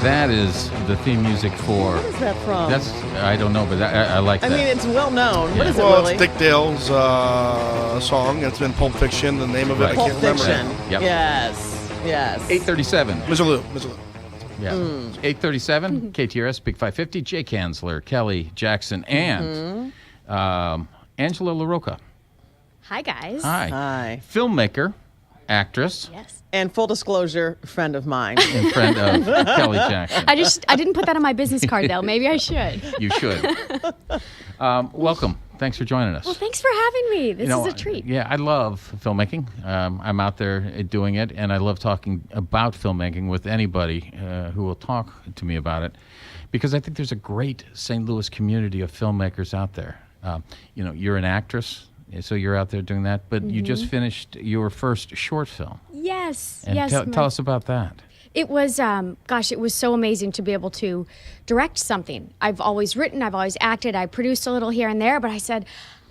That is the theme music for... What is that from? I don't know, but I like that. I mean, it's well known. Yeah. What is it, Well, Willie? it's Dick Dale's song. It's been Pulp Fiction. The name of it, I Pulp can't remember. Fiction. Yep. Yes. 8:37. Mizzaloo. Yeah. 8:37. KTRS, Big 550. Jay Kanzler, Kelly Jackson, and Angela LaRocca. Hi, guys. Hi. Filmmaker, actress, Yes. And full disclosure, friend of mine. and friend of Kelly Jackson. I didn't put that on my business card, though. Maybe I should. You should. Welcome. Thanks for joining us. Well, thanks for having me. This is a treat. Yeah, I love filmmaking. I'm out there doing it, and I love talking about filmmaking with anybody who will talk to me about it, because I think there's a great St. Louis community of filmmakers out there. You're an actress, so you're out there doing that, but you just finished your first short film. Yes. And yes. tell us about that. It was, it was so amazing to be able to direct something. I've always written, I've always acted, I produced a little here and there, but I said,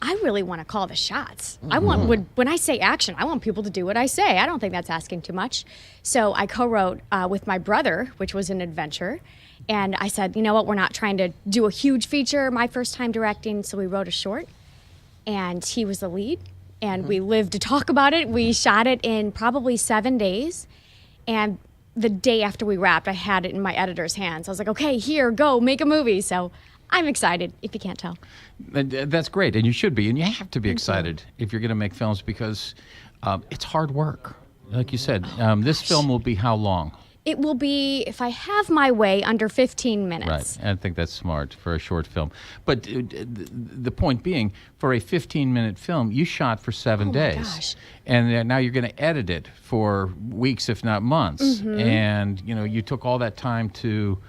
I really want to call the shots. I want, when I say action, I want people to do what I say. I don't think that's asking too much. So I co-wrote with my brother, which was an adventure. And I said, you know what, we're not trying to do a huge feature, my first time directing, so we wrote a short. And he was the lead, and we lived to talk about it. We shot it in probably 7 days. And the day after we wrapped, I had it in my editor's hands. I was like, okay, here, go, make a movie. So I'm excited, if you can't tell. That's great, and you should be, and you have to be excited if you're going to make films, because it's hard work. Like you said, this film will be how long? It will be, if I have my way, under 15 minutes. Right, I think that's smart for a short film. But the point being, for a 15-minute film, you shot for 7 days. Gosh. And now you're going to edit it for weeks, if not months. And, you took all that time to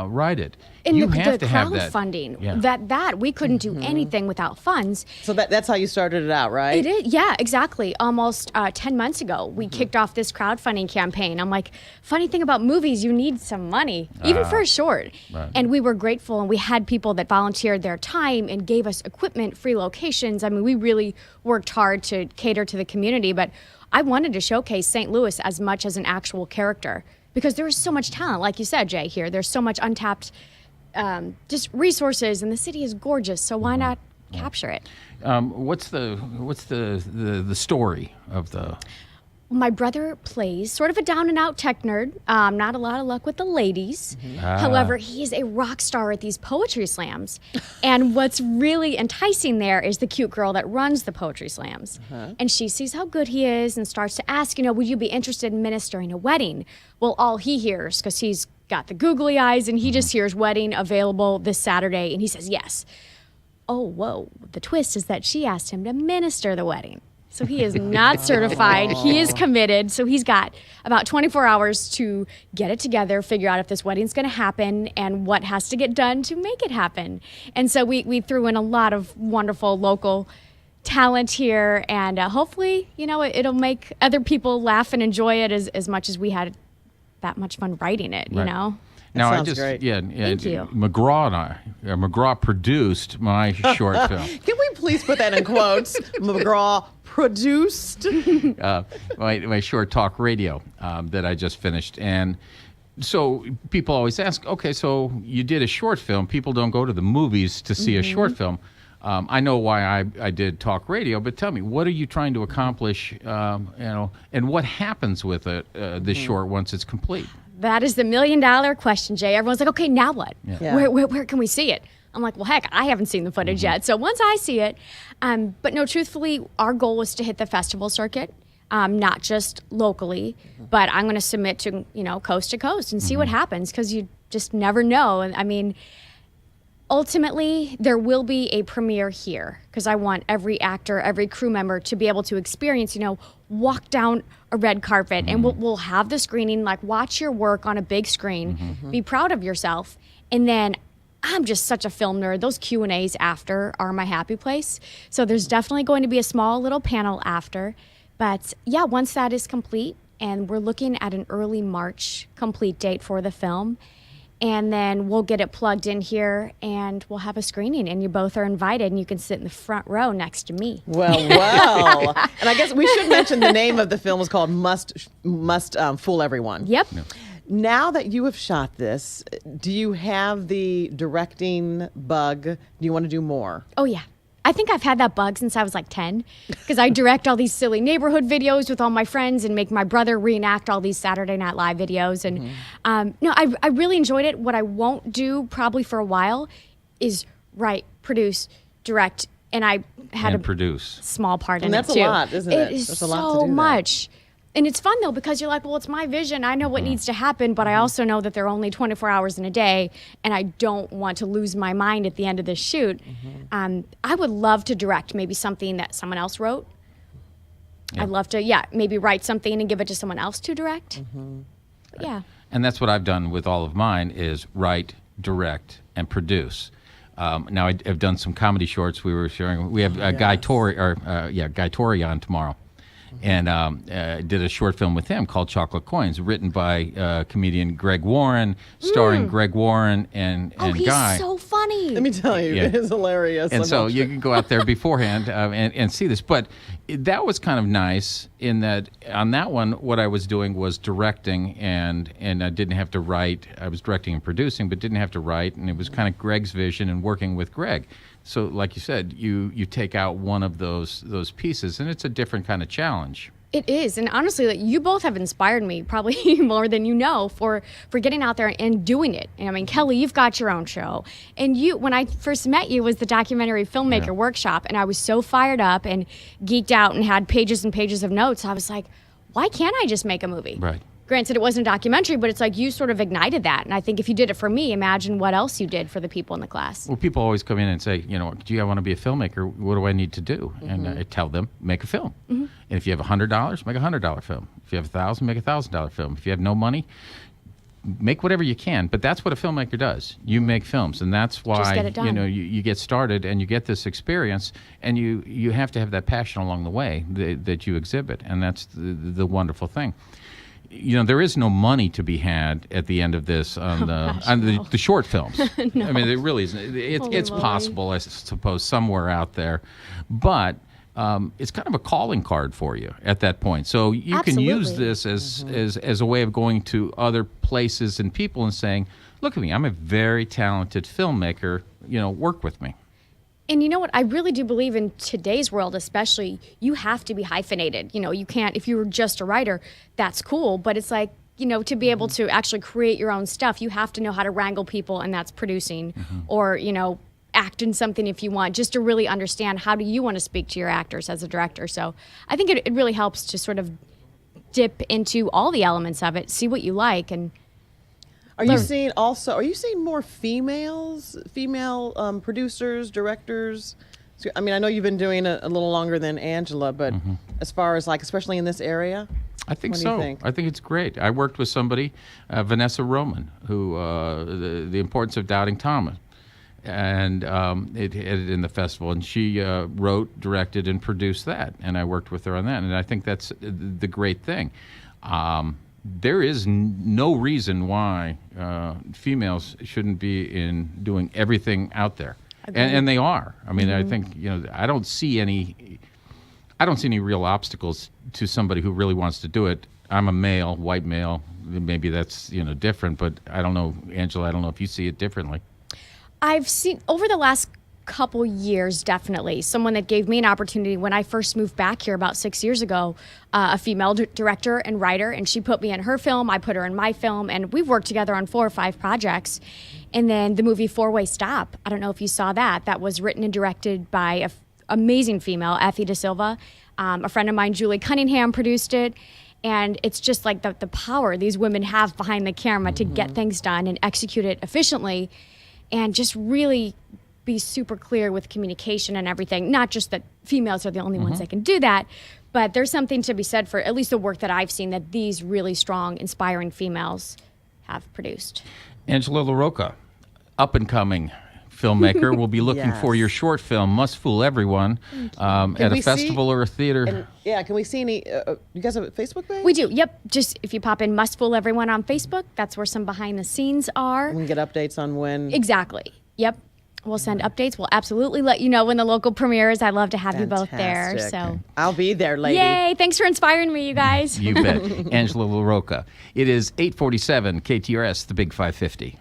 write it. And you the have to have that. crowdfunding, Yeah. that we couldn't do anything without funds. So that's how you started it out, right? It is, yeah, exactly. Almost 10 months ago, we kicked off this crowdfunding campaign. I'm like, funny thing about movies, you need some money, even for a short. Right. And we were grateful, and we had people that volunteered their time and gave us equipment, free locations. I mean, we really worked hard to cater to the community, but I wanted to showcase St. Louis as much as an actual character, because there is so much talent, like you said, Jay, here. There's so much untapped just resources, and the city is gorgeous, so why not capture it? What's the story of the... My brother plays sort of a down-and-out tech nerd, not a lot of luck with the ladies. However, he's a rock star at these poetry slams. And what's really enticing there is the cute girl that runs the poetry slams. And she sees how good he is and starts to ask, would you be interested in ministering a wedding? Well, all he hears, because he's got the googly eyes, and he just hears wedding available this Saturday, and he says yes. Oh, whoa. The twist is that she asked him to minister the wedding. So he is not certified. He is committed. So he's got about 24 hours to get it together, figure out if this wedding's going to happen and what has to get done to make it happen. And so we threw in a lot of wonderful local talent here, and hopefully, it'll make other people laugh and enjoy it as much as we had that much fun writing it, Right. Now sounds great. Thank you. McGraw produced my short film. Can we please put that in quotes? McGraw produced. My short talk radio that I just finished. And so people always ask, okay, so you did a short film. People don't go to the movies to see a short film. I know why I did talk radio, but tell me, what are you trying to accomplish, and what happens with it, this short once it's complete? That is the $1 million question, Jay. Everyone's like, okay, now what? Yeah. Where can we see it? I'm like, well, heck, I haven't seen the footage yet. So once I see it, but no, truthfully, our goal was to hit the festival circuit, not just locally, but I'm going to submit to, coast to coast and see what happens, because you just never know. And I mean, ultimately, there will be a premiere here, because I want every actor, every crew member to be able to experience, walk down a red carpet, and we'll have the screening, like watch your work on a big screen, be proud of yourself. And then I'm just such a film nerd. Those Q&As after are my happy place. So there's definitely going to be a small little panel after. But yeah, once that is complete, and we're looking at an early March complete date for the film, and then we'll get it plugged in here, and we'll have a screening, and you both are invited, and you can sit in the front row next to me. Well. And I guess we should mention the name of the film is called Must Fool Everyone. Yep. Now that you have shot this, do you have the directing bug? Do you want to do more? Oh, yeah. I think I've had that bug since I was like 10 because I direct all these silly neighborhood videos with all my friends and make my brother reenact all these Saturday Night Live videos. And no, I really enjoyed it. What I won't do probably for a while is write, produce, direct, and I had And a produce. small part And in it that's too. a lot, isn't it? It is There's a lot to so do that. much. And it's fun though because you're like, well, it's my vision. I know what needs to happen, but I also know that there are only 24 hours in a day, and I don't want to lose my mind at the end of this shoot. I would love to direct maybe something that someone else wrote. Yeah. I'd love to, maybe write something and give it to someone else to direct. But yeah. And that's what I've done with all of mine is write, direct, and produce. Now I've done some comedy shorts. We were sharing. We have Guy Torrey on tomorrow, and did a short film with him called Chocolate Coins, written by comedian Greg Warren, starring Greg Warren and He's Guy. so funny. Let me tell you, Yeah. it is hilarious. And I'm so not you sure. can go out there beforehand and see this. But that was kind of nice in that on that one, what I was doing was directing and I didn't have to write. I was directing and producing, but didn't have to write. And it was kind of Greg's vision and working with Greg. So like you said, you take out one of those pieces, and it's a different kind of challenge. It is, and honestly, like, you both have inspired me probably more than you know for getting out there and doing it. And I mean, Kelly, you've got your own show, and when I first met you was the documentary filmmaker workshop, and I was so fired up and geeked out and had pages and pages of notes. I was like, why can't I just make a movie? Right. Granted, it wasn't a documentary, but it's like you sort of ignited that. And I think if you did it for me, imagine what else you did for the people in the class. Well, people always come in and say, gee, I want to be a filmmaker. What do I need to do? And I tell them, make a film. And if you have $100, make $100 film. If you have $1,000, make $1,000 film. If you have no money, make whatever you can. But that's what a filmmaker does. You make films, and that's why get it done. you get started and you get this experience, and you have to have that passion along the way that you exhibit, and that's the wonderful thing. There is no money to be had at the end of this on the short films. I mean, it really isn't. It's Holy possible, I suppose, somewhere out there, but it's kind of a calling card for you at that point. So you can use Absolutely. this as a way of going to other places and people and saying, "Look at me, I'm a very talented filmmaker. Work with me." And you know what? I really do believe in today's world, especially, you have to be hyphenated. You can't, if you were just a writer, that's cool. But it's like, to be able to actually create your own stuff, you have to know how to wrangle people, and that's producing. Or, act in something if you want, just to really understand how do you want to speak to your actors as a director. So I think it really helps to sort of dip into all the elements of it, see what you like, and Are you seeing more female producers, directors? So, I mean, I know you've been doing it a little longer than Angela, but as far as especially in this area, I think what do so. you think? I think it's great. I worked with somebody, Vanessa Roman, who the Importance of Doubting Thomas, and it in the festival, and she wrote, directed, and produced that, and I worked with her on that, and I think that's the great thing. There is no reason why females shouldn't be in doing everything out there, and they are. I mean, I think I don't see any real obstacles to somebody who really wants to do it. I'm a male, white male. Maybe that's different, but I don't know, Angela. I don't know if you see it differently. I've seen over the last couple years, definitely, someone that gave me an opportunity when I first moved back here about 6 years ago, a female director and writer, and she put me in her film, I put her in my film, and we've worked together on 4 or 5 projects. And then the movie Four-Way Stop, I don't know if you saw that. That was written and directed by an amazing female, Effie Da Silva. A friend of mine, Julie Cunningham, produced it. And it's just like the power these women have behind the camera to get things done and execute it efficiently, and just really be super clear with communication and everything. Not just that females are the only ones that can do that, but there's something to be said for at least the work that I've seen that these really strong, inspiring females have produced. Angela LaRocca, up-and-coming filmmaker, will be looking for your short film, Must Fool Everyone, at a festival or a theater. And, can we see any? You guys have a Facebook page? We do, yep. Just if you pop in Must Fool Everyone on Facebook, that's where some behind the scenes are. We can get updates on when. Exactly, yep. We'll send updates. We'll absolutely let you know when the local premieres. I'd love to have you both there. Fantastic. So I'll be there, lady. yay! Thanks for inspiring me, you guys. You bet. Angela LaRocca. It is 8:47 KTRS, the Big 550.